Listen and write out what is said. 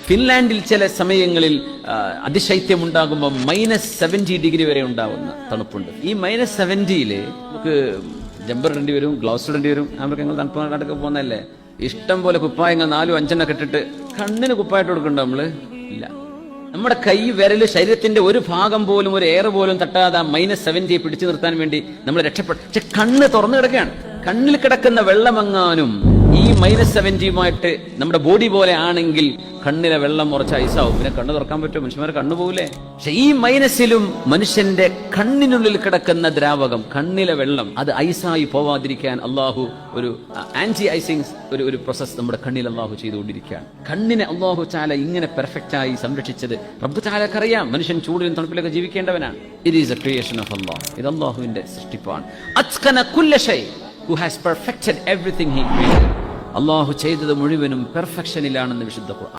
ഫിൻലാൻഡിൽ ചില സമയങ്ങളിൽ അതിശൈത്യം ഉണ്ടാകുമ്പോൾ -70 ഡിഗ്രി വരെ ഉണ്ടാവുന്ന തണുപ്പുണ്ട്. ഈ -70 നമുക്ക് ജമ്പർ ഇടേണ്ടി വരും, ഗ്ലൗസ് ഇടേണ്ടി വരും. ഞങ്ങൾ തണുപ്പ് നാടൊക്കെ പോകുന്നതല്ലേ, ഇഷ്ടം പോലെ കുപ്പായങ്ങൾ 4-5 ഇട്ടിട്ട് കണ്ണിന് കുപ്പായിട്ട് കൊടുക്കണ്ടോ നമ്മള്? ഇല്ല. നമ്മുടെ കൈ വിരല് ശരീരത്തിന്റെ ഒരു ഭാഗം പോലും, ഒരു എയർ പോലും തട്ടാതെ -70 പിടിച്ചു നിർത്താൻ വേണ്ടി നമ്മൾ രക്ഷപ്പെട്ടു. പക്ഷെ കണ്ണ് തുറന്നു കിടക്കുകയാണ്. കണ്ണിൽ കിടക്കുന്ന വെള്ളമെങ്ങാനും ഈ -70 നമ്മുടെ ബോഡി പോലെ ആണെങ്കിൽ കണ്ണിലെ വെള്ളം കുറച്ച് ഐസാവും. പിന്നെ കണ്ണ് തുറക്കാൻ പറ്റുമോ? മനുഷ്യന്മാരെ കണ്ണു പോകില്ലേ? പക്ഷെ ഈ മൈനസിലും മനുഷ്യന്റെ കണ്ണിനുള്ളിൽ കിടക്കുന്ന ദ്രാവകം, കണ്ണിലെ വെള്ളം, അത് ഐസായി പോവാതിരിക്കാൻ അള്ളാഹു ഒരു ആന്റി ഐസിങ് ഒരു പ്രോസസ് നമ്മുടെ കണ്ണിൽ അള്ളാഹു ചെയ്തുകൊണ്ടിരിക്കുകയാണ്. കണ്ണിനെ അള്ളാഹു തആല ഇങ്ങനെ പെർഫെക്റ്റ് ആയി സംരക്ഷിച്ചത് റബ്ബ് തആലക്ക് അറിയാം. മനുഷ്യൻ ചൂടിലും തണുപ്പിലൊക്കെ ജീവിക്കേണ്ടവനാണ്. It is a creation of Allah. ഇത് അള്ളാഹുവിന്റെ സൃഷ്ടിപ്പാണ്. അത്ഖന കുല്ല ഷൈ, who has perfected everything he created. അള്ളാഹു ചെയ്തത് മുഴുവനും പെർഫെക്ഷനിലാണെന്ന് വിശുദ്ധ ഖുർആൻ.